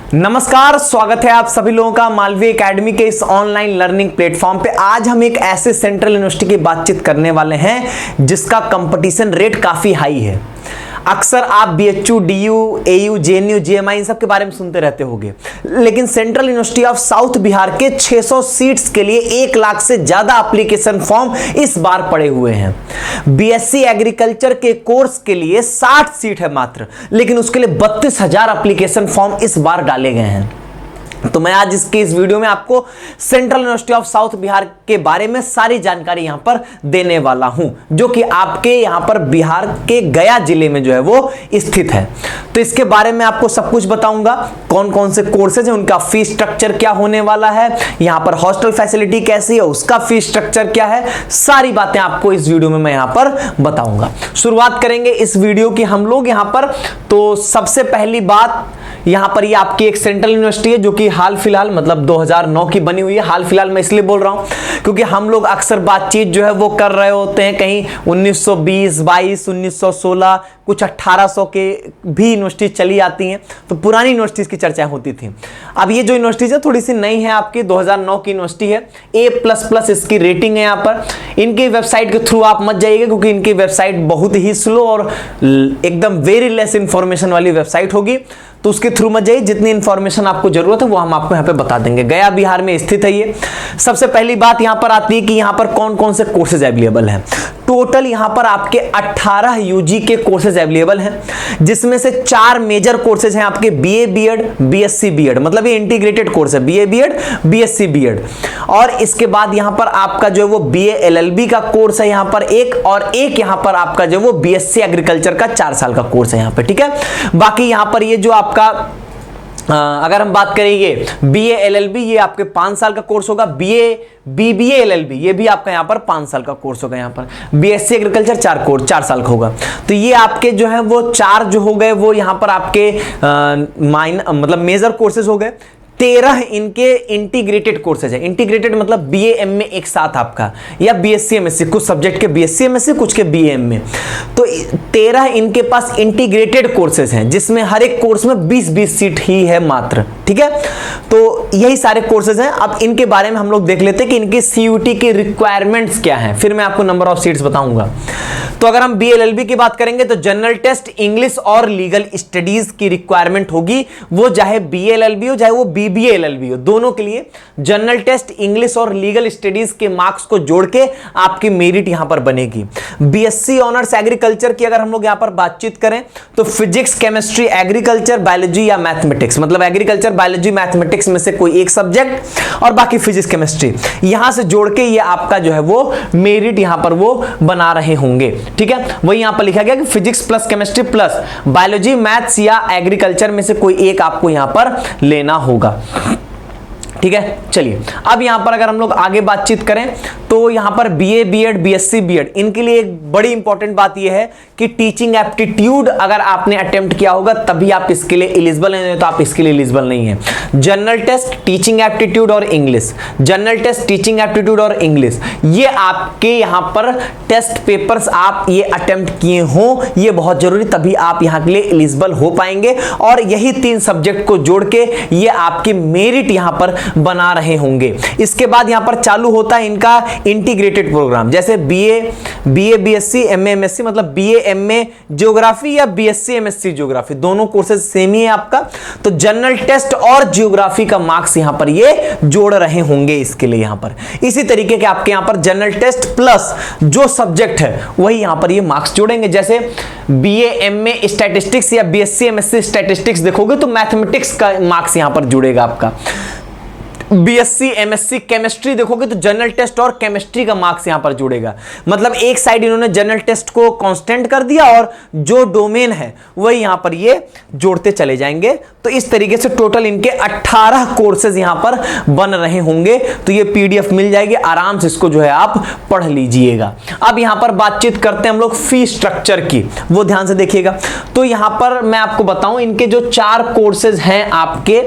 नमस्कार, स्वागत है आप सभी लोगों का मालवीय एकेडमी के इस ऑनलाइन लर्निंग प्लेटफॉर्म पे। आज हम एक ऐसे सेंट्रल यूनिवर्सिटी की बातचीत करने वाले हैं जिसका कंपटीशन रेट काफी हाई है। अक्सर आप BHU, DU, AU, JNU, GMI इन सब के बारे में सुनते रहते होंगे, लेकिन central university of south Bihar के 600 सीट्स के लिए 1 लाख से ज्यादा एप्लीकेशन फॉर्म इस बार पड़े हुए हैं। बीएससी एग्रीकल्चर के कोर्स के लिए 60 सीट है मात्र, लेकिन उसके लिए 32,000 एप्लीकेशन फॉर्म इस बार डाले गए हैं। तो मैं आज इस वीडियो में आपको central university of south Bihar के बारे में सारी जानकारी यहां पर देने वाला हूं, जो कि आपके यहां पर बिहार के गया जिले में जो है वो स्थित है। तो इसके बारे में आपको सब कुछ बताऊंगा, कौन कौन से कोर्सेज हैं, उनका फीस स्ट्रक्चर क्या होने वाला है, यहां पर हॉस्टल फैसिलिटी कैसी है, उसका फीस स्ट्रक्चर क्या है, सारी बातें आपको इस वीडियो में मैं यहां पर बताऊंगा। शुरुआत करेंगे इस वीडियो की हम लोग यहां पर। तो सबसे पहली बात, यहां पर ये आपकी एक सेंट्रल यूनिवर्सिटी है जो कि हाल फिलहाल मतलब 2009 की बनी हुई है। हाल फिलहाल मैं इसलिए बोल रहा हूं क्योंकि हम लोग अक्सर बातचीत जो है वो कर रहे होते हैं, कहीं 1920, 22, 1916, कुछ 1800 के भी यूनिवर्सिटी चली आती हैं, तो पुरानी यूनिवर्सिटीज की चर्चाएं होती थी। अब ये जो यूनिवर्सिटीज है थोड़ी सी नई है, आपकी 2009 की यूनिवर्सिटी है। A++ इसकी रेटिंग है। यहाँ पर इनकी वेबसाइट के थ्रू आप मत जाइएगा क्योंकि इनकी वेबसाइट बहुत ही स्लो और एकदम वेरी लेस इंफॉर्मेशन वाली वेबसाइट होगी, तो उसके थ्रू मत जाइए। जितनी इंफॉर्मेशन आपको जरूरत है वो हम आपको यहाँ पे बता देंगे। गया बिहार में स्थित है ये। सबसे पहली बात यहाँ पर आती है कि यहाँ पर कौन कौन से कोर्सेज अवेलेबल हैं। टोटल यहाँ पर आपके 18 यूजी के कोर्सेज अवेलेबल हैं, जिसमें से 4 मेजर कोर्सेज हैं आपके बीए बीएड, बीएससी बीएड, मतलब ये इंटीग्रेटेड कोर्स है, बीए बीएड, बीएससी बीएड। और इसके बाद यहाँ पर आपका जो है वो बीए एलएलबी का कोर्स है यहाँ पर एक, और एक यहाँ पर आपका जो है वो बीएससी एग्रीकल्चर का 4 साल का कोर्स है यहाँ पे, ठीक है। बाकी यहाँ पर ये जो आपका अगर हम बात करेंगे बीए एलएलबी, ये आपके 5 साल का कोर्स होगा। बीबीए एलएलबी ये भी आपका यहाँ पर 5 साल का कोर्स होगा। यहाँ पर बीएससी एग्रीकल्चर 4 साल का होगा। तो ये आपके जो है वो 4 जो हो गए वो यहाँ पर आपके मतलब मेजर कोर्सेज हो गए। 13 इनके इंटीग्रेटेड कोर्सेज है। इंटीग्रेटेड मतलब बीए एमए एक साथ आपका, या बीएससी एमएससी, कुछ सब्जेक्ट के बीएससी एमएससी, कुछ के बीए एमए। तो 13 इनके पास इंटीग्रेटेड कोर्सेज हैं, जिसमें हर एक कोर्स में 20-20 सीट ही है मात्र, ठीक है। तो यही सारे कोर्सेज हैं। अब इनके बारे में हम लोग देख लेते हैं कि इनके सीयूटी के रिक्वायरमेंट्स क्या हैं, फिर मैं आपको नंबर ऑफ सीट्स बताऊंगा। तो अगर हम बीएलएलबी की बात करेंगे तो जनरल टेस्ट, इंग्लिश और लीगल स्टडीज की रिक्वायरमेंट होगी। वो चाहे बीएलएलबी हो चाहे वो बीबीए एलएलबी हो, दोनों के लिए जनरल टेस्ट, इंग्लिश और लीगल स्टडीज के मार्क्स को जोड़ के आपकी मेरिट यहां पर बनेगी। बीएससी ऑनर्स एग्रीकल्चर की अगर हम लोग यहां पर बातचीत करें तो फिजिक्स, केमिस्ट्री, एग्रीकल्चर, बायोलॉजी या मैथमेटिक्स, मतलब एग्रीकल्चर, बायोलॉजी, मैथमेटिक्स में से कोई एक सब्जेक्ट और बाकी फिजिक्स, केमिस्ट्री, यहां से जोड़ के ये आपका जो है वो मेरिट यहां पर वो बना रहे होंगे, ठीक है। वही यहां पर लिखा गया कि physics plus chemistry plus biology, maths या एग्रीकल्चर में से कोई एक आपको यहां पर लेना होगा, ठीक है। चलिए अब यहां पर अगर हम लोग आगे बातचीत करें तो यहां पर बीए बीएड, बीएससी बीएड, इनके लिए एक बड़ी इंपॉर्टेंट बात यह है कि टीचिंग एप्टीट्यूड अगर आपने अटेम्प्ट किया होगा तभी आप इसके लिए एलिजिबल हैं, तो आप इसके लिए एलिजिबल नहीं है। जनरल टेस्ट, टीचिंग एप्टीट्यूड और English, general test, teaching aptitude और इंग्लिश, ये आपके यहां पर टेस्ट पेपर्स आप ये अटेम्प्ट किए हो, ये बहुत जरूरी, तभी आप यहां के लिए एलिजिबल हो पाएंगे। और यही 3 सब्जेक्ट को जोड़ के ये आपकी मेरिट यहां पर बना रहे होंगे। इसके बाद यहां पर चालू होता है इनका इंटीग्रेटेड प्रोग्राम, जैसे बीए बीएससी, एमए एमएससी, मतलब बीए एमए ज्योग्राफी या बीएससी एमएससी ज्योग्राफी, दोनों कोर्सेज सेम ही है आपका। तो जनरल टेस्ट और ज्योग्राफी का मार्क्स यहां पर ये जोड़ रहे होंगे इसके लिए यहां पर। इसी तरीके के आपके यहां पर जनरल टेस्ट प्लस जो सब्जेक्ट है वही यहां पर ये मार्क्स जोड़ेंगे। जैसे बीए एमए स्टैटिस्टिक्स या बीएससी एमएससी स्टैटिस्टिक्स देखोगे तो मैथमेटिक्स का मार्क्स यहां पर जुड़ेगा आपका। बीएससी एमएससी केमिस्ट्री देखोगे तो जनरल टेस्ट और केमिस्ट्री का मार्क्स यहां पर जुड़ेगा। मतलब एक साइड इन्होंने जनरल टेस्ट को कांस्टेंट कर दिया और जो डोमेन है वही यहां पर ये जोड़ते चले जाएंगे। तो इस तरीके से टोटल इनके 18 कोर्सेज यहां पर बन रहे होंगे। तो ये पीडीएफ मिल जाएगी, आराम से इसको जो है आप पढ़ लीजिएगा। अब यहां पर बातचीत करते हैं हम लोग फी स्ट्रक्चर की, वो ध्यान से देखिएगा। तो यहां पर मैं आपको बताऊं इनके जो 4 कोर्सेज हैं आपके,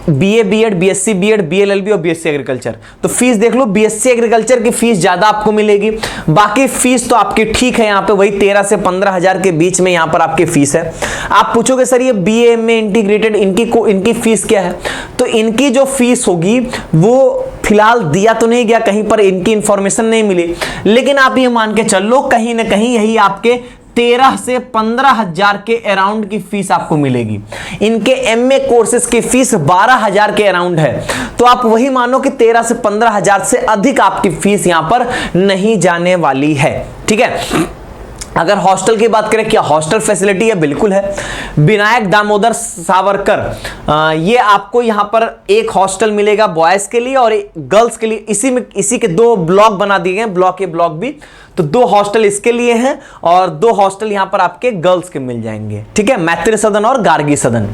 BA BEd, BSc BEd, BLLB और बीएससी एग्रीकल्चर। तो फीस देख लो, बीएससी एग्रीकल्चर की फीस ज्यादा आपको मिलेगी, बाकी फीस तो आपकी ठीक है, यहाँ पे वही 13 से 15 हजार के बीच में यहाँ पर आपकी फीस है। आप पूछोगे सर ये बीए में इंटीग्रेटेड इनकी फीस क्या है, तो इनकी जो फीस होगी वो फिलहाल दिया तो नहीं गया, कहीं पर इनकी इंफॉर्मेशन नहीं मिली, लेकिन आप ये मान के चल लो कहीं ना कहीं यही आपके 13 से 15 हजार के अराउंड की फीस आपको मिलेगी। इनके एमए कोर्सेज की फीस 12 हजार के अराउंड है, तो आप वही मानो कि 13 से 15 हजार से अधिक आपकी फीस यहां पर नहीं जाने वाली है। ठीक है। अगर हॉस्टल की बात करें, क्या हॉस्टल फैसिलिटी है? बिल्कुल है। विनायक दामोदर सावरकर ये आपको यहां पर एक हॉस्टल मिलेगा बॉयज के लिए और गर्ल्स के लिए, इसी के 2 ब्लॉक बना दिए गए, ब्लॉक ए ब्लॉक बी, तो 2 हॉस्टल इसके लिए हैं और 2 हॉस्टल यहां पर आपके गर्ल्स के मिल जाएंगे। ठीक है, मैत्री सदन और गार्गी सदन।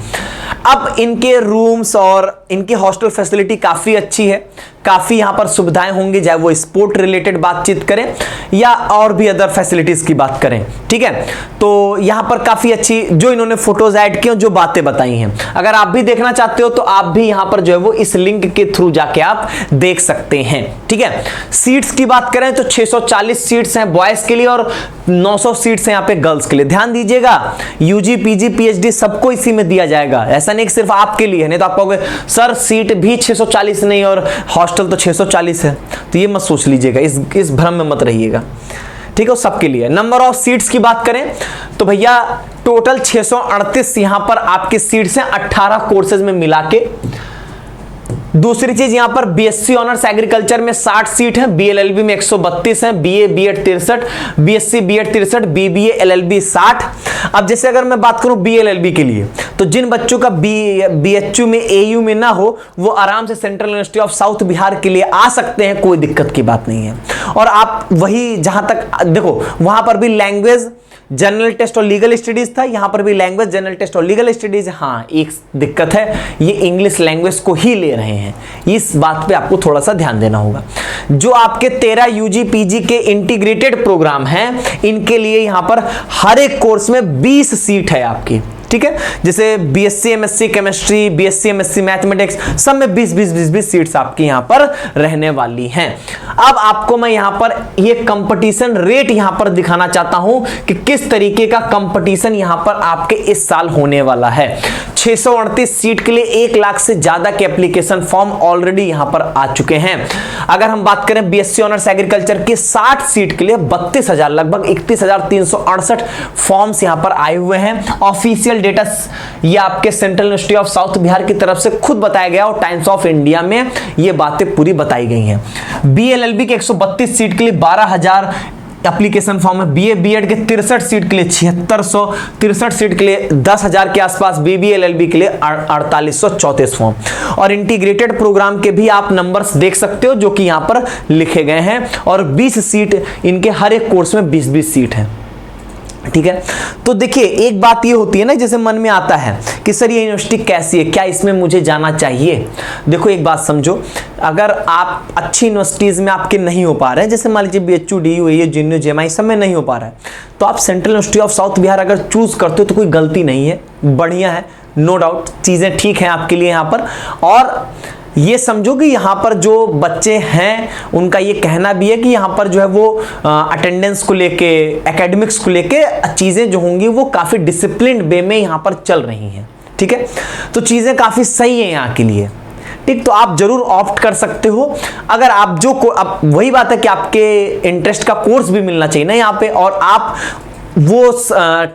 अब इनके रूम्स और इनकी हॉस्टल फैसिलिटी काफी अच्छी है, काफी यहां पर सुविधाएं होंगी, चाहे वो स्पोर्ट रिलेटेड बातचीत करें या और भी अदर फैसिलिटीज की बात करें। ठीक है, तो यहां पर काफी अच्छी जो इन्होंने फोटोज ऐड की, जो बातें बताई हैं, अगर आप भी देखना चाहते हो तो आप भी यहां पर जो है वो इस लिंक के थ्रू जाके आप देख सकते हैं। ठीक है, सीट्स की बात करें तो 640 सीट्स हैं बॉयज के लिए और 900 सीट्स हैं यहाँ पे गर्ल्स के लिए। ध्यान दीजिएगा, यूजी पीजी पीएचडी सबको इसी में दिया जाएगा, ऐसा नहीं कि सिर्फ आपके लिए है, नहीं तो आप कहोगे सर सीट भी 640 नहीं और हॉस्टल तो 640 है, तो ये मत सोच लीजिएगा, इस भ्रम में मत रहिएगा। ठीक है, सबके लिए। नंबर ऑफ सीट्स की बात करें तो भैया टोटल 638 यहां पर आपकी सीट्स हैं 18 कोर्सेज में मिला के। दूसरी चीज यहां पर बीएससी ऑनर्स एग्रीकल्चर में 60 सीट है, बीएलएलबी में 132 है, BA BEd 63, BSc BEd 63, BBA LLB 60। अब जैसे अगर मैं बात करूं बीएलएलबी के लिए, तो जिन बच्चों का बीएचयू में एयू में ना हो वो आराम से central university of south Bihar के लिए आ सकते हैं, कोई दिक्कत की बात नहीं है। और आप वही जहां तक देखो वहां पर भी लैंग्वेज जनरल टेस्ट और लीगल स्टडीज था, यहां पर भी लैंग्वेज जनरल टेस्ट और लीगल स्टडीज। हाँ, एक दिक्कत है, ये इंग्लिश लैंग्वेज को ही ले रहे हैं, इस बात पे आपको थोड़ा सा ध्यान देना होगा। जो आपके 13 यूजी पीजी के इंटीग्रेटेड प्रोग्राम हैं, इनके लिए यहां पर हर एक कोर्स में 20 सीट है आपकी। ठीक है, जैसे BSc MSc chemistry, BSc MSc mathematics, सब में 20 सीट्स आपकी यहां पर रहने वाली हैं। अब आपको मैं यहां पर ये कंपटीशन रेट यहां पर दिखाना चाहता हूं कि किस तरीके का कंपटीशन यहां पर आपके इस साल होने वाला है। 638 सीट के लिए 1 लाख से ज्यादा के एप्लीकेशन फॉर्म ऑलरेडी यहां पर आ चुके हैं। अगर हम बात करें बीएससी ऑनर्स एग्रीकल्चर की 60 सीट के लिए 32,000 लगभग 31,368 फॉर्म्स यहां पर आए हुए हैं। ऑफिशियल डेटा ये आपके central university of south Bihar की तरफ से खुद बताया गया और टाइम्स ऑफ इंडिया में ये बातें पूरी बताई गई हैं। बीएलएलबी के 132 सीट के लिए 12,000 एप्लीकेशन फॉर्म है, बीए बीएड के 63 सीट के लिए 7600, 63 सीट के लिए 10,000 के आसपास, बीबीएलएलबी के लिए 4834 फॉर्म। और इंटीग्रेटेड प्रोग्राम के भी आप नंबर्स देख सकते हो जो कि यहां पर लिखे गए हैं, और 20 सीट इनके हर एक कोर्स में 20-20 सीट है। ठीक है, तो देखिए एक बात ये होती है ना, जैसे मन में आता है कि सर ये यूनिवर्सिटी कैसी है, क्या इसमें मुझे जाना चाहिए। देखो एक बात समझो, अगर आप अच्छी यूनिवर्सिटीज में आपके नहीं हो पा रहे हैं, जैसे मान लीजिए बीएचयू डीयू ये जेएनयू जेएमआई सब में नहीं हो पा रहा है, तो आप central university of south Bihar अगर चूज करते हो तो कोई गलती नहीं है, बढ़िया है, नो डाउट चीजें ठीक हैं आपके लिए यहाँ पर। और ये समझो कि यहाँ पर जो बच्चे हैं उनका ये कहना भी है कि यहाँ पर जो है वो अटेंडेंस को लेके, एकेडमिक्स को लेके चीज़ें जो होंगी वो काफ़ी डिसिप्लिन्ड वे में यहाँ पर चल रही हैं। ठीक है, तो चीज़ें काफ़ी सही हैं यहाँ के लिए। ठीक, तो आप जरूर ऑप्ट कर सकते हो। अगर आप जो अब वही बात है कि आपके इंटरेस्ट का कोर्स भी मिलना चाहिए ना यहाँ पे, और आप वो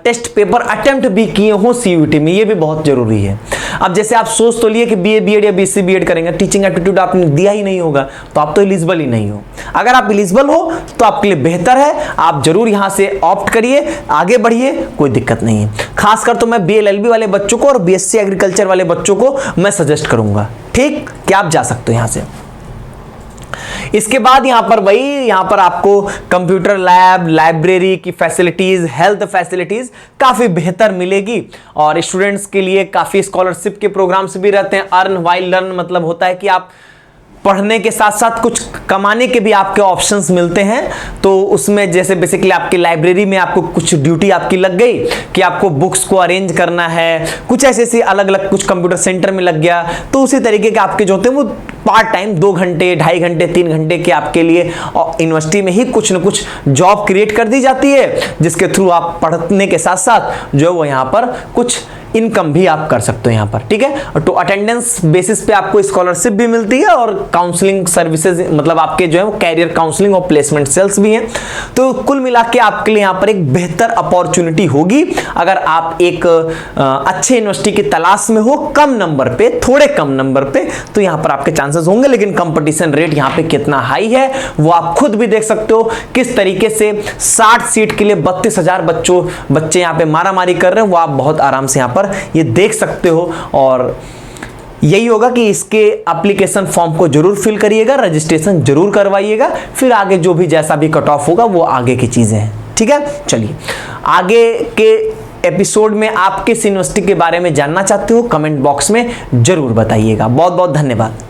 टेस्ट पेपर अटेम्प्ट भी किए हो सीयूईटी में, ये भी बहुत जरूरी है। अब जैसे आप सोच तो लिए कि बीए बीएड या बीएससी बीएड करेंगे, टीचिंग एप्टीट्यूड आपने दिया ही नहीं होगा तो आप तो एलिजिबल ही नहीं हो। अगर आप एलिजिबल हो तो आपके लिए बेहतर है, आप जरूर यहां से ऑप्ट करिए, आगे बढ़िए, कोई दिक्कत नहीं है। खासकर तो मैं बीएलएलबी वाले बच्चों को और बीएससी एग्रीकल्चर वाले बच्चों को मैं सजेस्ट करूंगा, ठीक, कि आप जा सकते हो यहां से। इसके बाद यहां पर आपको कंप्यूटर लैब, लाइब्रेरी की फैसिलिटीज, हेल्थ फैसिलिटीज काफी बेहतर मिलेगी, और स्टूडेंट्स के लिए काफी स्कॉलरशिप के प्रोग्राम्स भी रहते हैं। अर्न व्हाइल लर्न मतलब होता है कि आप पढ़ने के साथ साथ कुछ कमाने के भी आपके ऑप्शंस मिलते हैं। तो उसमें जैसे बेसिकली आपकी लाइब्रेरी में आपको कुछ ड्यूटी आपकी लग गई कि आपको बुक्स को अरेंज करना है, कुछ ऐसे अलग अलग, कुछ कंप्यूटर सेंटर में लग गया, तो उसी तरीके के आपके जो होते हैं वो पार्ट टाइम 2 घंटे, 2.5 घंटे, 3 घंटे के आपके लिए यूनिवर्सिटी में ही कुछ न कुछ जॉब क्रिएट कर दी जाती है, जिसके थ्रू आप पढ़ने के साथ साथ जो है वो यहाँ पर कुछ इनकम भी आप कर सकते हो यहाँ पर, ठीक है। तो अटेंडेंस बेसिस पे आपको स्कॉलरशिप भी मिलती है और काउंसलिंग सर्विसेज, मतलब आपके जो है वो कैरियर काउंसलिंग और प्लेसमेंट सेल्स भी हैं। तो कुल मिला के आपके लिए यहाँ पर एक बेहतर अपॉर्चुनिटी होगी अगर आप एक अच्छे यूनिवर्सिटी की तलाश में हो, कम नंबर पे, थोड़े कम नंबर पे, तो यहाँ पर आपके चांसेस होंगे। लेकिन कंपटीशन रेट यहाँ पे कितना हाई है वो आप खुद भी देख सकते हो, किस तरीके से 60 सीट के लिए 32,000 बच्चे यहाँ पे मारामारी कर रहे हैं, वो आप बहुत आराम से यहाँ पर ये देख सकते हो। और यही होगा कि इसके एप्लीकेशन फॉर्म को जरूर फिल करिएगा, रजिस्ट्रेशन जरूर करवाइएगा, फिर आगे जो भी जैसा भी कट ऑफ होगा वो आगे की चीजें हैं, ठीक है। चलिए आगे के एपिसोड में आप किस यूनिवर्सिटी के बारे में जानना चाहते हो कमेंट बॉक्स में जरूर बताइएगा। बहुत बहुत धन्यवाद।